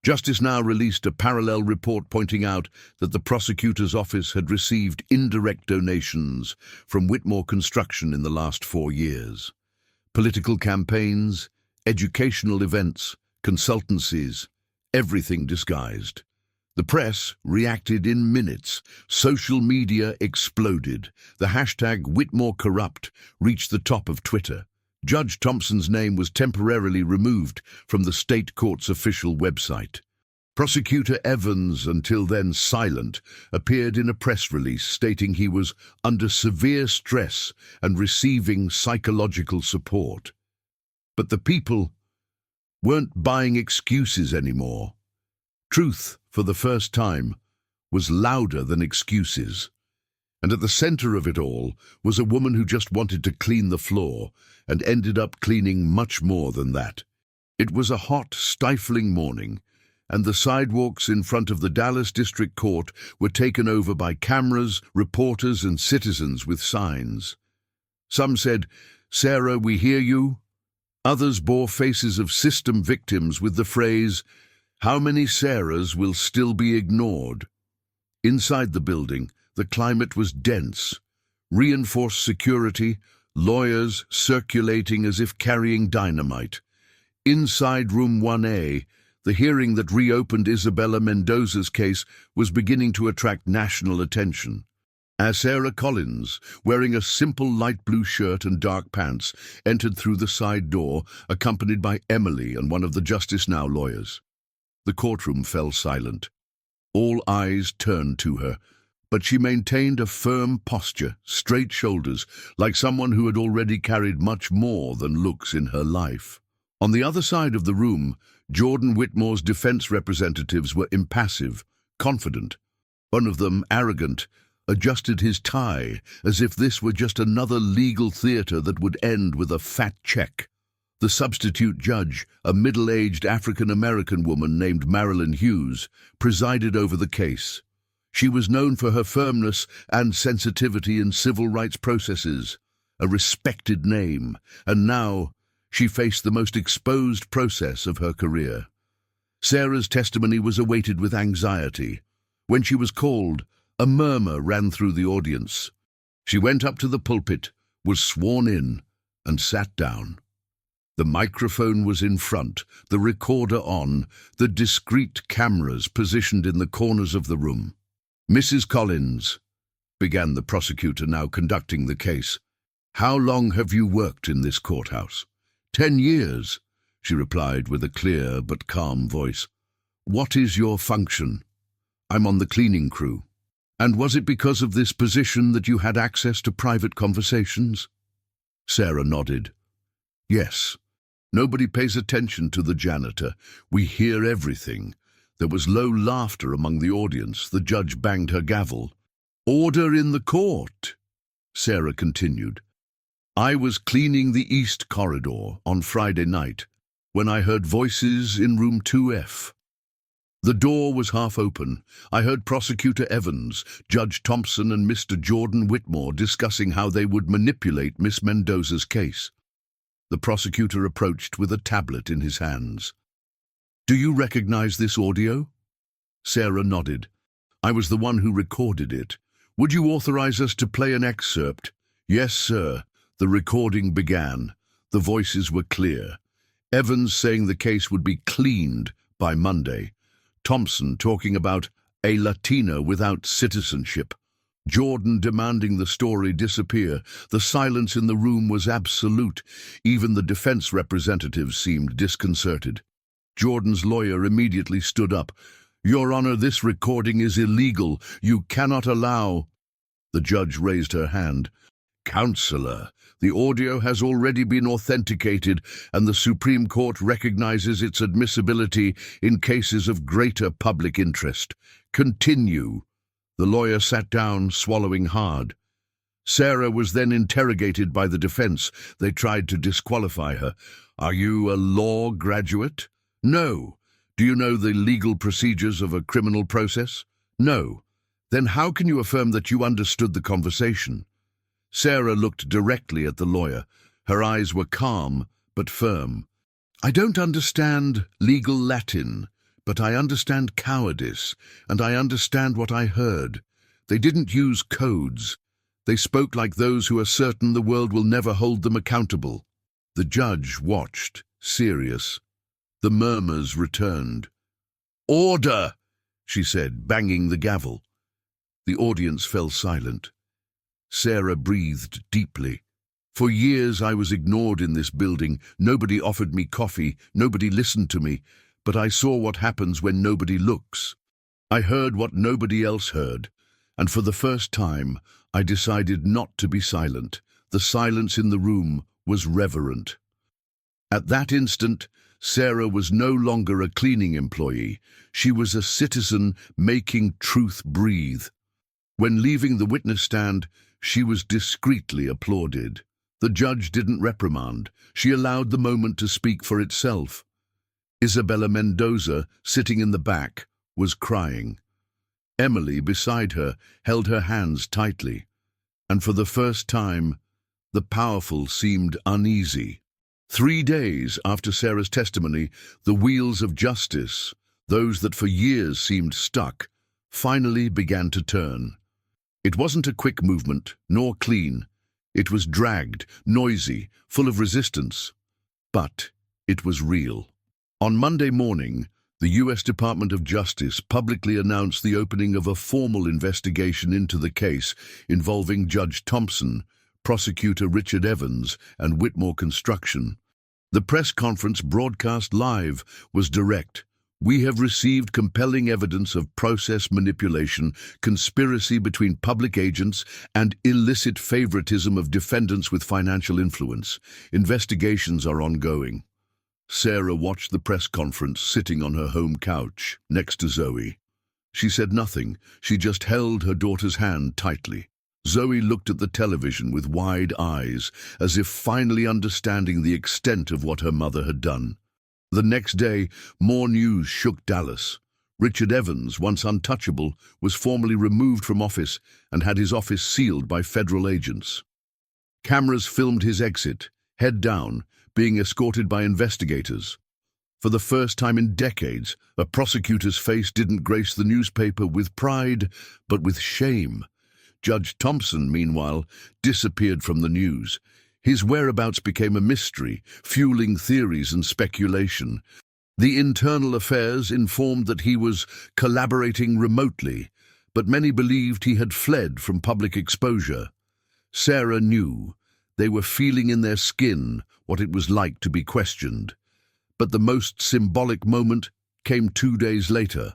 Justice Now released a parallel report pointing out that the prosecutor's office had received indirect donations from Whitmore Construction in the last 4 years. Political campaigns, educational events, consultancies, everything disguised. The press reacted in minutes. Social media exploded. The hashtag #WhitmoreCorrupt reached the top of Twitter. Judge Thompson's name was temporarily removed from the state court's official website. Prosecutor Evans, until then silent, appeared in a press release stating he was under severe stress and receiving psychological support. But the people weren't buying excuses anymore. Truth, for the first time, was louder than excuses. And at the center of it all was a woman who just wanted to clean the floor and ended up cleaning much more than that. It was a hot, stifling morning, and the sidewalks in front of the Dallas District Court were taken over by cameras, reporters, and citizens with signs. Some said, "Sarah, we hear you." Others bore faces of system victims with the phrase, "How many Sarahs will still be ignored?" Inside the building, the climate was dense. Reinforced security, lawyers circulating as if carrying dynamite. Inside room 1A, the hearing that reopened Isabella Mendoza's case was beginning to attract national attention. As Sarah Collins, wearing a simple light blue shirt and dark pants, entered through the side door, accompanied by Emily and one of the Justice Now lawyers. The courtroom fell silent. All eyes turned to her, but she maintained a firm posture, straight shoulders, like someone who had already carried much more than looks in her life. On the other side of the room, Jordan Whitmore's defense representatives were impassive, confident. One of them, arrogant, adjusted his tie as if this were just another legal theater that would end with a fat check. The substitute judge, a middle-aged African-American woman named Marilyn Hughes, presided over the case. She was known for her firmness and sensitivity in civil rights processes, a respected name, and now she faced the most exposed process of her career. Sarah's testimony was awaited with anxiety. When she was called, a murmur ran through the audience. She went up to the pulpit, was sworn in, and sat down. The microphone was in front, the recorder on, the discreet cameras positioned in the corners of the room. "Mrs. Collins," began the prosecutor now conducting the case, "how long have you worked in this courthouse?" 10 years, she replied with a clear but calm voice. "What is your function?" "I'm on the cleaning crew." "And was it because of this position that you had access to private conversations?" Sarah nodded. "Yes. Nobody pays attention to the janitor. We hear everything." There was low laughter among the audience. The judge banged her gavel. "Order in the court," Sarah continued. "I was cleaning the East Corridor on Friday night when I heard voices in room 2F. The door was half open. I heard Prosecutor Evans, Judge Thompson, and Mr. Jordan Whitmore discussing how they would manipulate Miss Mendoza's case." The prosecutor approached with a tablet in his hands. "Do you recognize this audio?" Sarah nodded. "I was the one who recorded it. Would you authorize us to play an excerpt?" "Yes, sir." The recording began. The voices were clear. Evans saying the case would be cleaned by Monday. Thompson talking about a Latina without citizenship. Jordan demanding the story disappear. The silence in the room was absolute. Even the defense representatives seemed disconcerted. Jordan's lawyer immediately stood up. "Your Honor, this recording is illegal. You cannot allow—" The judge raised her hand. Counselor, the audio has already been authenticated and the Supreme Court recognizes its admissibility in cases of greater public interest. Continue. The lawyer sat down, swallowing hard. Sarah was then interrogated by the defense. They tried to disqualify her. Are you a law graduate? No. Do you know the legal procedures of a criminal process? No. Then how can you affirm that you understood the conversation? Sarah looked directly at the lawyer. Her eyes were calm but firm. I don't understand legal Latin, but I understand cowardice, and I understand what I heard. They didn't use codes. They spoke like those who are certain the world will never hold them accountable. The judge watched, serious. The murmurs returned. Order, she said, banging the gavel. The audience fell silent. Sarah breathed deeply. For years I was ignored in this building. Nobody offered me coffee, nobody listened to me, but I saw what happens when nobody looks. I heard what nobody else heard, and for the first time I decided not to be silent. The silence in the room was reverent. At that instant, Sarah was no longer a cleaning employee. She was a citizen making truth breathe. When leaving the witness stand, she was discreetly applauded. The judge didn't reprimand. She allowed the moment to speak for itself. Isabella Mendoza, sitting in the back, was crying. Emily, beside her, held her hands tightly. And for the first time, the powerful seemed uneasy. 3 days after Sarah's testimony, the wheels of justice, those that for years seemed stuck, finally began to turn. It wasn't a quick movement, nor clean. It was dragged, noisy, full of resistance. But it was real. On Monday morning, the U.S. Department of Justice publicly announced the opening of a formal investigation into the case involving Judge Thompson, prosecutor Richard Evans, and Whitmore Construction. The press conference, broadcast live, was direct. We have received compelling evidence of process manipulation, conspiracy between public agents, and illicit favoritism of defendants with financial influence. Investigations are ongoing. Sarah watched the press conference sitting on her home couch, next to Zoe. She said nothing. She just held her daughter's hand tightly. Zoe looked at the television with wide eyes, as if finally understanding the extent of what her mother had done. The next day, more news shook Dallas. Richard Evans, once untouchable, was formally removed from office and had his office sealed by federal agents. Cameras filmed his exit, head down, being escorted by investigators. For the first time in decades, a prosecutor's face didn't grace the newspaper with pride, but with shame. Judge Thompson, meanwhile, disappeared from the news. His whereabouts became a mystery, fueling theories and speculation. The internal affairs informed that he was collaborating remotely, but many believed he had fled from public exposure. Sarah knew. They were feeling in their skin what it was like to be questioned. But the most symbolic moment came 2 days later.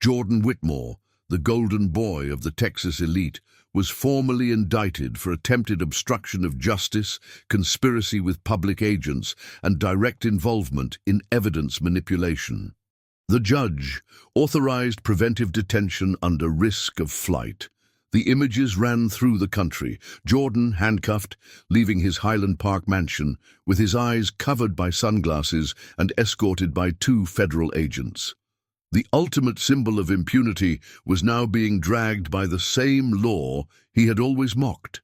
Jordan Whitmore, the golden boy of the Texas elite, was formally indicted for attempted obstruction of justice, conspiracy with public agents, and direct involvement in evidence manipulation. The judge authorized preventive detention under risk of flight. The images ran through the country. Jordan handcuffed, leaving his Highland Park mansion, with his eyes covered by sunglasses and escorted by 2 federal agents. The ultimate symbol of impunity was now being dragged by the same law he had always mocked.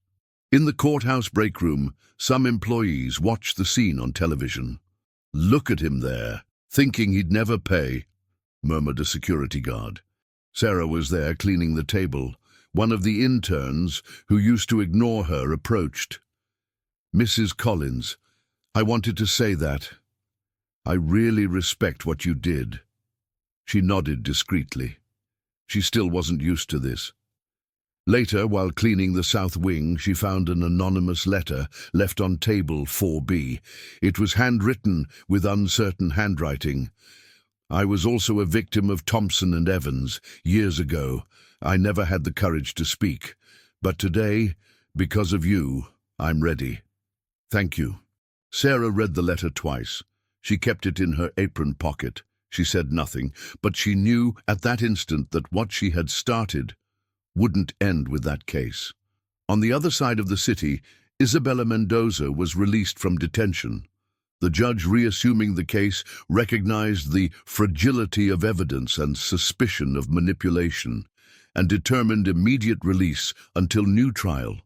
In the courthouse break room, some employees watched the scene on television. "Look at him there, thinking he'd never pay," murmured a security guard. Sarah was there cleaning the table. One of the interns, who used to ignore her, approached. "Mrs. Collins, I wanted to say that. I really respect what you did." She nodded discreetly. She still wasn't used to this. Later, while cleaning the south wing, she found an anonymous letter left on table 4B. It was handwritten with uncertain handwriting. "I was also a victim of Thompson and Evans years ago. I never had the courage to speak. But today, Because of you, I'm ready. Thank you. Sarah read the letter twice. She kept it in her apron pocket. She said nothing, but she knew at that instant that what she had started wouldn't end with that case. On the other side of the city, Isabella Mendoza was released from detention. The judge, reassuming the case, recognized the fragility of evidence and suspicion of manipulation, and determined immediate release until new trial.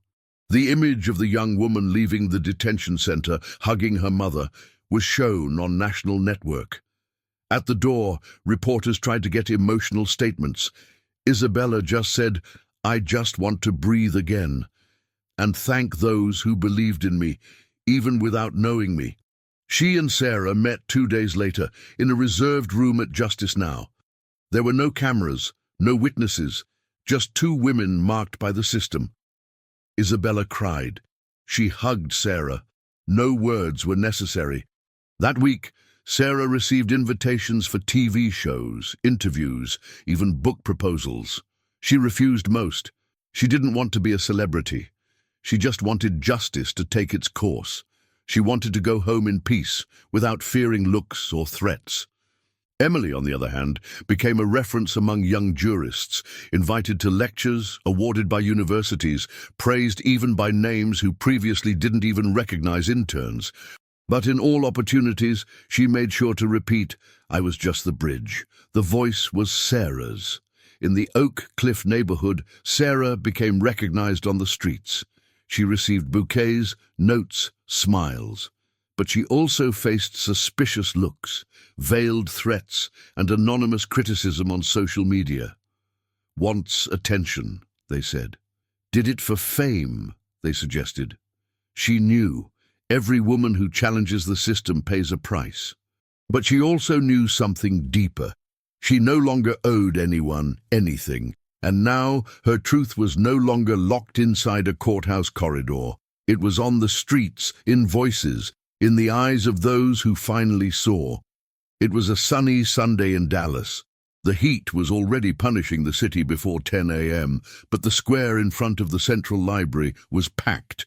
The image of the young woman leaving the detention center, hugging her mother, was shown on national network. At the door, reporters tried to get emotional statements. Isabella just said, "I just want to breathe again, and thank those who believed in me, even without knowing me." She and Sarah met 2 days later in a reserved room at Justice Now. There were no cameras, no witnesses, just two women marked by the system. Isabella cried. She hugged Sarah. No words were necessary. That week, Sarah received invitations for TV shows, interviews, even book proposals. She refused most. She didn't want to be a celebrity. She just wanted justice to take its course. She wanted to go home in peace, without fearing looks or threats. Emily, on the other hand, became a reference among young jurists, invited to lectures, awarded by universities, praised even by names who previously didn't even recognize interns. But in all opportunities, she made sure to repeat, "I was just the bridge." The voice was Sarah's. In the Oak Cliff neighborhood, Sarah became recognized on the streets. She received bouquets, notes, smiles. But she also faced suspicious looks, veiled threats, and anonymous criticism on social media. "Wants attention," they said. "Did it for fame," they suggested. She knew every woman who challenges the system pays a price. But she also knew something deeper. She no longer owed anyone anything, and now her truth was no longer locked inside a courthouse corridor. It was on the streets, in voices, in the eyes of those who finally saw. It was a sunny Sunday in Dallas. The heat was already punishing the city before 10 a.m., but the square in front of the Central Library was packed.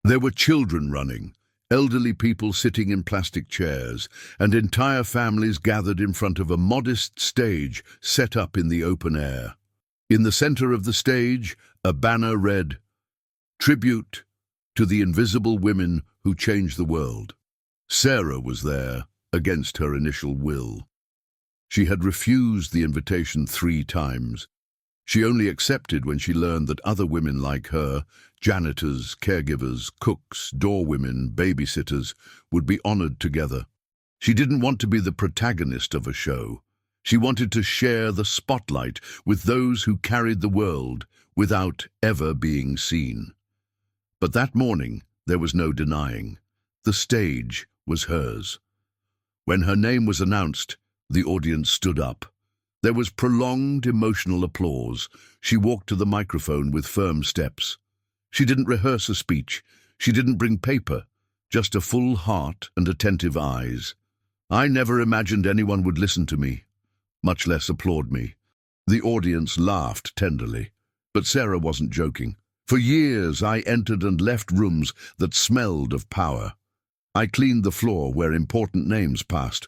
There were children running, elderly people sitting in plastic chairs, and entire families gathered in front of a modest stage set up in the open air. In the center of the stage, a banner read, "Tribute to the invisible women who changed the world." Sarah was there, against her initial will. She had refused the invitation 3 times. She only accepted when she learned that other women like her, janitors, caregivers, cooks, doorwomen, babysitters, would be honored together. She didn't want to be the protagonist of a show. She wanted to share the spotlight with those who carried the world without ever being seen. But that morning, there was no denying. The stage was hers. When her name was announced, the audience stood up. There was prolonged emotional applause. She walked to the microphone with firm steps. She didn't rehearse a speech. She didn't bring paper, just a full heart and attentive eyes. "I never imagined anyone would listen to me, much less applaud me." The audience laughed tenderly, but Sarah wasn't joking. "For years I entered and left rooms that smelled of power. I cleaned the floor where important names passed,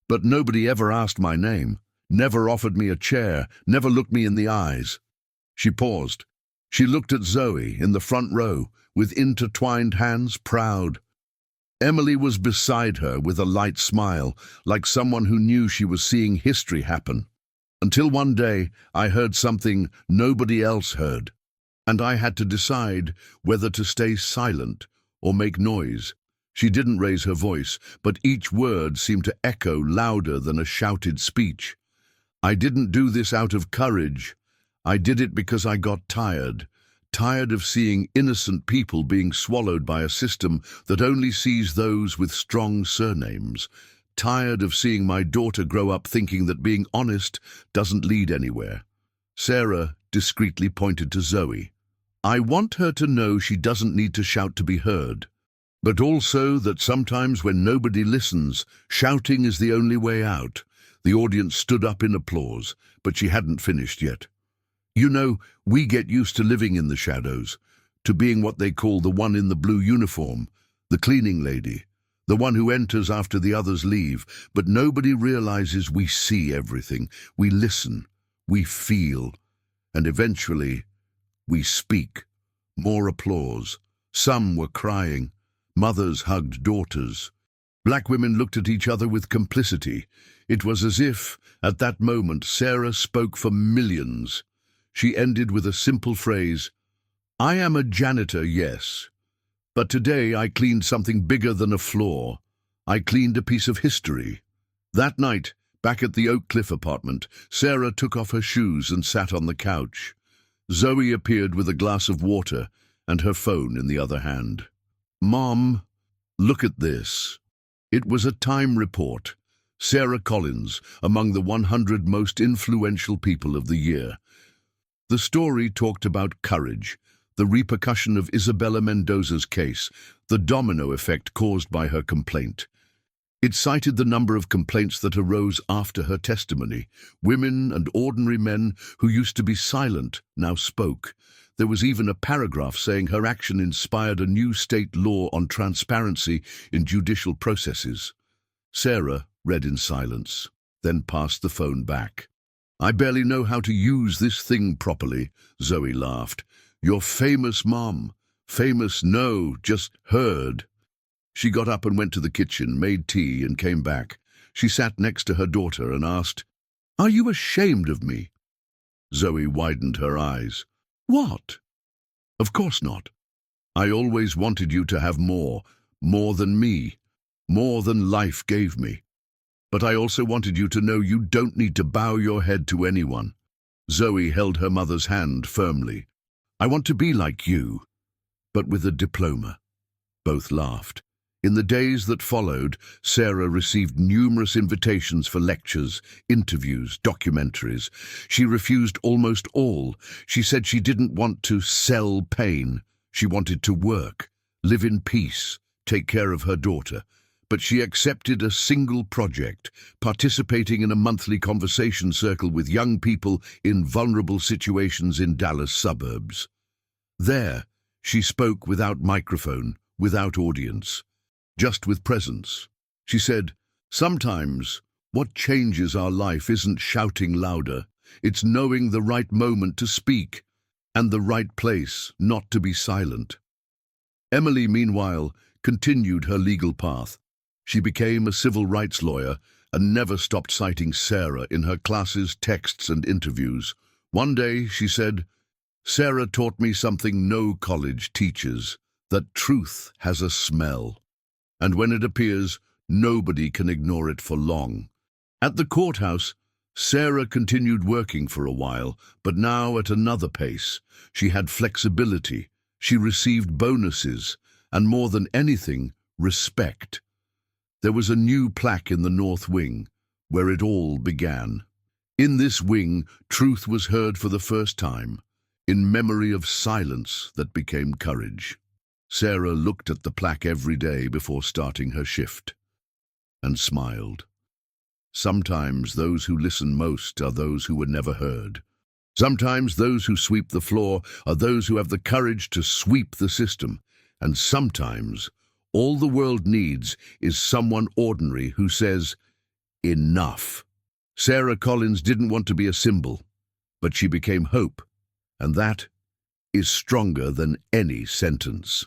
but nobody ever asked my name, never offered me a chair, never looked me in the eyes." She paused. She looked at Zoe in the front row, with intertwined hands, proud. Emily was beside her with a light smile, like someone who knew she was seeing history happen. Until one day, I heard something nobody else heard, and I had to decide whether to stay silent or make noise. She didn't raise her voice, but each word seemed to echo louder than a shouted speech. "I didn't do this out of courage. I did it because I got tired of seeing innocent people being swallowed by a system that only sees those with strong surnames. Tired of seeing my daughter grow up thinking that being honest doesn't lead anywhere." Sarah discreetly pointed to Zoe. "I want her to know she doesn't need to shout to be heard, but also that sometimes when nobody listens, shouting is the only way out." The audience stood up in applause, but she hadn't finished yet. "You know, we get used to living in the shadows, to being what they call the one in the blue uniform, the cleaning lady, the one who enters after the others leave. But nobody realizes we see everything, we listen, we feel, and eventually we speak. More applause. Some were crying. Mothers hugged daughters. Black women looked at each other with complicity. It was as if, at that moment, Sarah spoke for millions. She ended with a simple phrase, "I am a janitor, yes. But today I cleaned something bigger than a floor. I cleaned a piece of history." That night, back at the Oak Cliff apartment, Sarah took off her shoes and sat on the couch. Zoe appeared with a glass of water and her phone in the other hand. "Mom, look at this." It was a Time report. Sarah Collins, among the 100 most influential people of the year. The story talked about courage, the repercussion of Isabella Mendoza's case, the domino effect caused by her complaint. It cited the number of complaints that arose after her testimony. Women and ordinary men who used to be silent now spoke. There was even a paragraph saying her action inspired a new state law on transparency in judicial processes. Sarah read in silence, then passed the phone back. "I barely know how to use this thing properly," Zoe laughed. "You're famous, Mom." "Famous, no, just heard." She got up and went to the kitchen, made tea, and came back. She sat next to her daughter and asked, "Are you ashamed of me?" Zoe widened her eyes. "What?" "Of course not. I always wanted you to have more than me, more than life gave me. But I also wanted you to know you don't need to bow your head to anyone." Zoe held her mother's hand firmly. "I want to be like you, but with a diploma." Both laughed. In the days that followed, Sarah received numerous invitations for lectures, interviews, documentaries. She refused almost all. She said she didn't want to sell pain. She wanted to work, live in peace, take care of her daughter. But she accepted a single project, participating in a monthly conversation circle with young people in vulnerable situations in Dallas suburbs. There, she spoke without microphone, without audience, just with presence. She said, "Sometimes what changes our life isn't shouting louder, it's knowing the right moment to speak and the right place not to be silent." Emily, meanwhile, continued her legal path. She became a civil rights lawyer and never stopped citing Sarah in her classes, texts, and interviews. One day, she said, "Sarah taught me something no college teaches, that truth has a smell. And when it appears, nobody can ignore it for long." At the courthouse, Sarah continued working for a while, but now at another pace. She had flexibility, she received bonuses, and more than anything, respect. There was a new plaque in the North Wing, where it all began. In this wing, truth was heard for the first time, in memory of silence that became courage. Sarah looked at the plaque every day before starting her shift, and smiled. Sometimes those who listen most are those who were never heard. Sometimes those who sweep the floor are those who have the courage to sweep the system. And sometimes all the world needs is someone ordinary who says, "Enough." Sarah Collins didn't want to be a symbol, but she became hope, and that is stronger than any sentence.